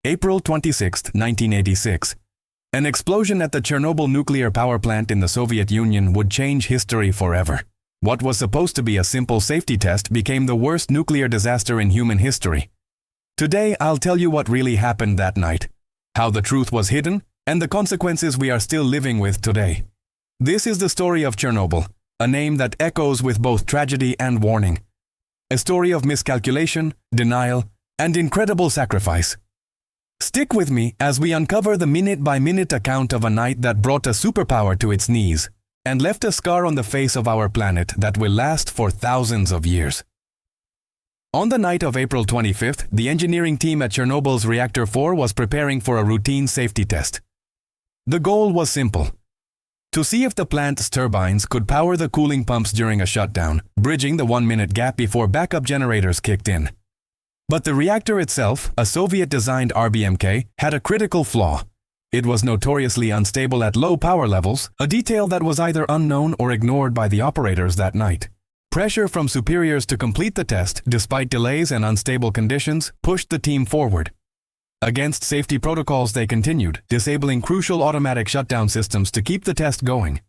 April 26, 1986. An explosion at the Chernobyl nuclear power plant in the Soviet Union would change history forever. What was supposed to be a simple safety test became the worst nuclear disaster in human history. Today, I'll tell you what really happened that night, how the truth was hidden, and the consequences we are still living with today. This is the story of Chernobyl, a name that echoes with both tragedy and warning. A story of miscalculation, denial, and incredible sacrifice. Stick with me as we uncover the minute-by-minute account of a night that brought a superpower to its knees and left a scar on the face of our planet that will last for thousands of years. On the night of April 25th, the engineering team at Chernobyl's Reactor 4 was preparing for a routine safety test. The goal was simple: to see if the plant's turbines could power the cooling pumps during a shutdown, bridging the 1-minute gap before backup generators kicked in. But the reactor itself, a Soviet-designed RBMK, had a critical flaw. It was notoriously unstable at low power levels, a detail that was either unknown or ignored by the operators that night. Pressure from superiors to complete the test, despite delays and unstable conditions, pushed the team forward. Against safety protocols, they continued, disabling crucial automatic shutdown systems to keep the test going.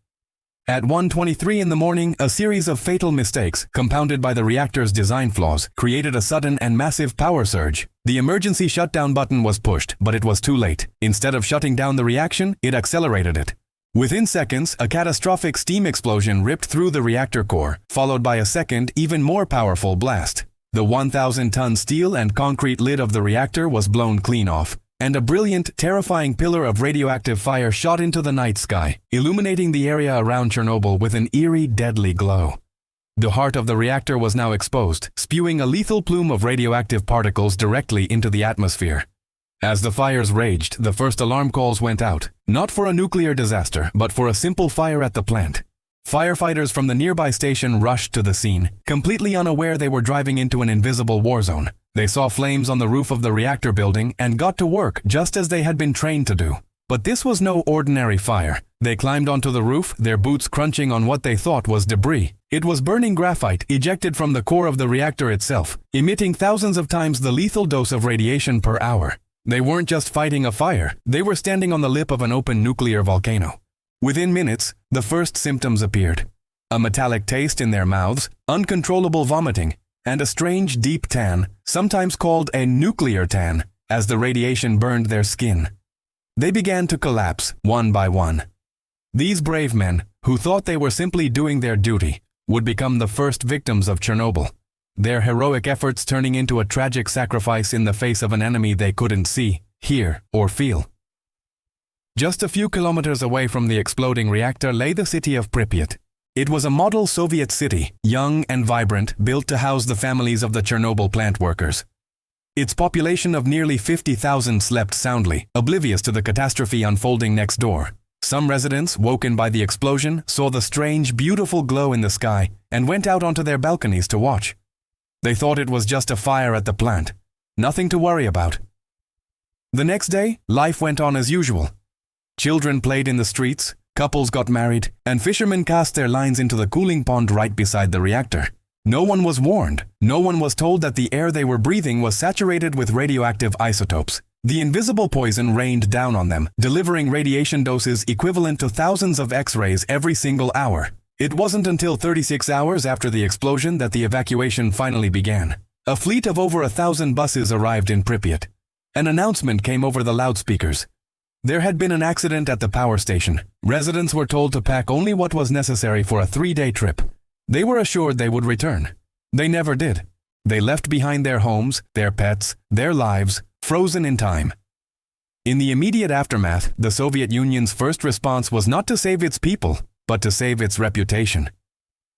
At 1:23 in the morning, a series of fatal mistakes, compounded by the reactor's design flaws, created a sudden and massive power surge. The emergency shutdown button was pushed, but it was too late. Instead of shutting down the reaction, it accelerated it. Within seconds, a catastrophic steam explosion ripped through the reactor core, followed by a second, even more powerful blast. The 1,000-ton steel and concrete lid of the reactor was blown clean off, and a brilliant, terrifying pillar of radioactive fire shot into the night sky, illuminating the area around Chernobyl with an eerie, deadly glow. The heart of the reactor was now exposed, spewing a lethal plume of radioactive particles directly into the atmosphere. As the fires raged, the first alarm calls went out, not for a nuclear disaster, but for a simple fire at the plant. Firefighters from the nearby station rushed to the scene, completely unaware they were driving into an invisible war zone. They saw flames on the roof of the reactor building and got to work just as they had been trained to do. But this was no ordinary fire. They climbed onto the roof, their boots crunching on what they thought was debris. It was burning graphite ejected from the core of the reactor itself, emitting thousands of times the lethal dose of radiation per hour. They weren't just fighting a fire, they were standing on the lip of an open nuclear volcano. Within minutes, the first symptoms appeared. A metallic taste in their mouths, uncontrollable vomiting, and a strange deep tan, sometimes called a nuclear tan, as the radiation burned their skin. They began to collapse, one by one. These brave men, who thought they were simply doing their duty, would become the first victims of Chernobyl, their heroic efforts turning into a tragic sacrifice in the face of an enemy they couldn't see, hear, or feel. Just a few kilometers away from the exploding reactor lay the city of Pripyat. It was a model Soviet city, young and vibrant, built to house the families of the Chernobyl plant workers. Its population of nearly 50,000 slept soundly, oblivious to the catastrophe unfolding next door. Some residents, woken by the explosion, saw the strange, beautiful glow in the sky and went out onto their balconies to watch. They thought it was just a fire at the plant, nothing to worry about. The next day, life went on as usual. Children played in the streets, couples got married, and fishermen cast their lines into the cooling pond right beside the reactor. No one was warned. No one was told that the air they were breathing was saturated with radioactive isotopes. The invisible poison rained down on them, delivering radiation doses equivalent to thousands of X-rays every single hour. It wasn't until 36 hours after the explosion that the evacuation finally began. A fleet of over 1,000 buses arrived in Pripyat. An announcement came over the loudspeakers. There had been an accident at the power station. Residents were told to pack only what was necessary for a 3-day trip. They were assured they would return. They never did. They left behind their homes, their pets, their lives, frozen in time. In the immediate aftermath, the Soviet Union's first response was not to save its people, but to save its reputation.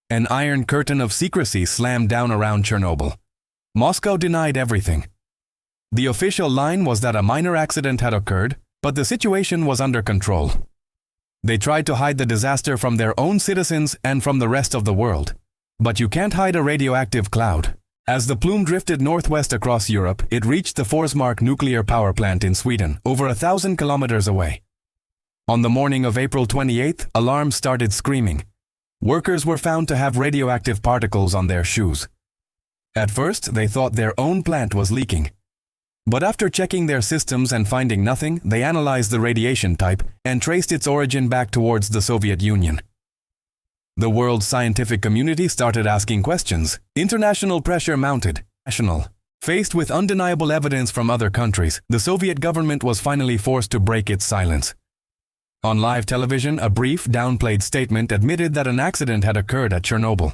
An iron curtain of secrecy slammed down around Chernobyl. Moscow denied everything. The official line was that a minor accident had occurred, but the situation was under control. They tried to hide the disaster from their own citizens and from the rest of the world. But you can't hide a radioactive cloud. As the plume drifted northwest across Europe, it reached the Forsmark nuclear power plant in Sweden, over 1,000 kilometers away. On the morning of April 28th, alarms started screaming. Workers were found to have radioactive particles on their shoes. At first, they thought their own plant was leaking. But after checking their systems and finding nothing, they analyzed the radiation type and traced its origin back towards the Soviet Union. The world's scientific community started asking questions. International pressure mounted. Faced with undeniable evidence from other countries, the Soviet government was finally forced to break its silence. On live television, a brief, downplayed statement admitted that an accident had occurred at Chernobyl.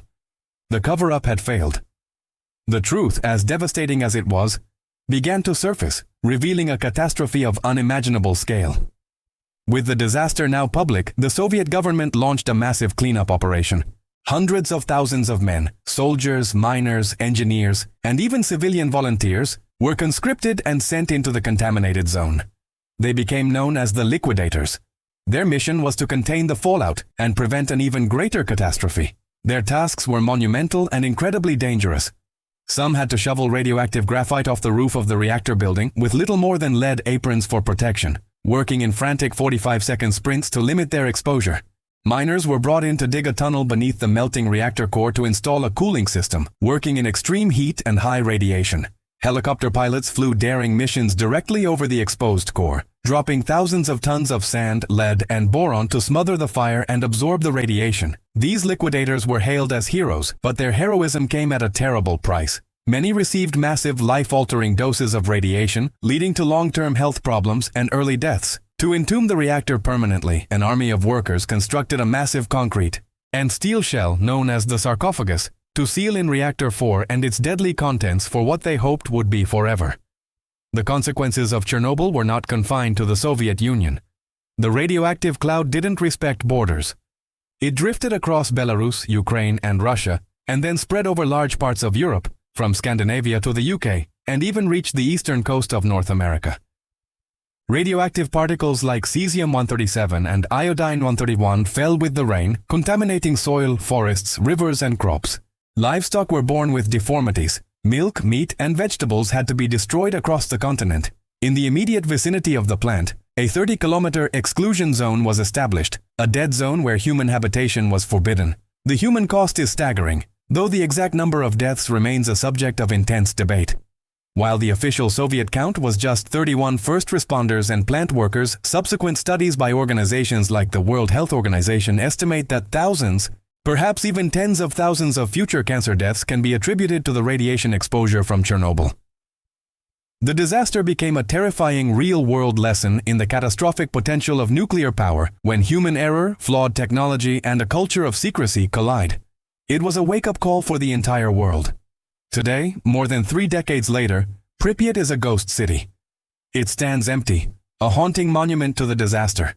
The cover-up had failed. The truth, as devastating as it was, began to surface, revealing a catastrophe of unimaginable scale. With the disaster now public, the Soviet government launched a massive cleanup operation. Hundreds of thousands of men, soldiers, miners, engineers, and even civilian volunteers were conscripted and sent into the contaminated zone. They became known as the liquidators. Their mission was to contain the fallout and prevent an even greater catastrophe. Their tasks were monumental and incredibly dangerous. Some had to shovel radioactive graphite off the roof of the reactor building with little more than lead aprons for protection, working in frantic 45-second sprints to limit their exposure. Miners were brought in to dig a tunnel beneath the melting reactor core to install a cooling system, working in extreme heat and high radiation. Helicopter pilots flew daring missions directly over the exposed core, dropping thousands of tons of sand, lead, and boron to smother the fire and absorb the radiation. These liquidators were hailed as heroes, but their heroism came at a terrible price. Many received massive, life-altering doses of radiation, leading to long-term health problems and early deaths. To entomb the reactor permanently, an army of workers constructed a massive concrete and steel shell known as the sarcophagus to seal in Reactor 4 and its deadly contents for what they hoped would be forever. The consequences of Chernobyl were not confined to the Soviet Union. The radioactive cloud didn't respect borders. It drifted across Belarus, Ukraine, and Russia, and then spread over large parts of Europe, from Scandinavia to the UK, and even reached the eastern coast of North America. Radioactive particles like cesium-137 and iodine-131 fell with the rain, contaminating soil, forests, rivers, and crops. Livestock were born with deformities. Milk, meat, and vegetables had to be destroyed across the continent. In the immediate vicinity of the plant, a 30-kilometer exclusion zone was established, a dead zone where human habitation was forbidden. The human cost is staggering, though the exact number of deaths remains a subject of intense debate. While the official Soviet count was just 31 first responders and plant workers, subsequent studies by organizations like the World Health Organization estimate that thousands, perhaps even tens of thousands of future cancer deaths can be attributed to the radiation exposure from Chernobyl. The disaster became a terrifying real-world lesson in the catastrophic potential of nuclear power when human error, flawed technology, and a culture of secrecy collide. It was a wake-up call for the entire world. Today, more than 3 decades later, Pripyat is a ghost city. It stands empty, a haunting monument to the disaster.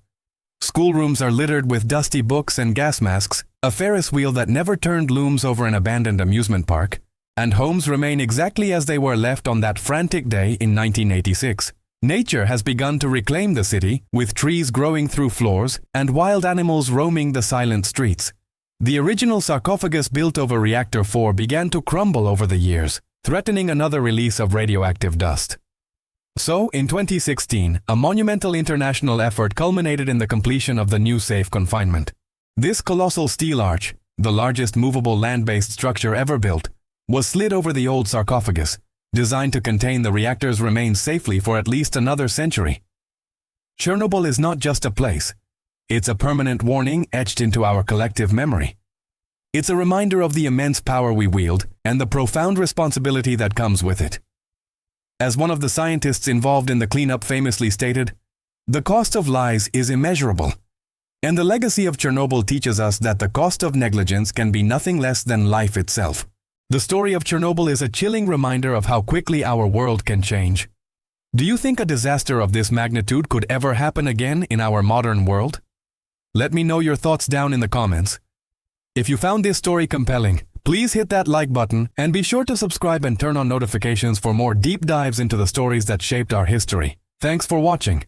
Schoolrooms are littered with dusty books and gas masks, a Ferris wheel that never turned looms over an abandoned amusement park, and homes remain exactly as they were left on that frantic day in 1986. Nature has begun to reclaim the city, with trees growing through floors and wild animals roaming the silent streets. The original sarcophagus built over Reactor 4 began to crumble over the years, threatening another release of radioactive dust. So, in 2016, a monumental international effort culminated in the completion of the new safe confinement. This colossal steel arch, the largest movable land-based structure ever built, was slid over the old sarcophagus, designed to contain the reactor's remains safely for at least another century. Chernobyl is not just a place. It's a permanent warning etched into our collective memory. It's a reminder of the immense power we wield and the profound responsibility that comes with it. As one of the scientists involved in the cleanup famously stated, "The cost of lies is immeasurable." And the legacy of Chernobyl teaches us that the cost of negligence can be nothing less than life itself. The story of Chernobyl is a chilling reminder of how quickly our world can change. Do you think a disaster of this magnitude could ever happen again in our modern world? Let me know your thoughts down in the comments. If you found this story compelling, please hit that like button and be sure to subscribe and turn on notifications for more deep dives into the stories that shaped our history. Thanks for watching.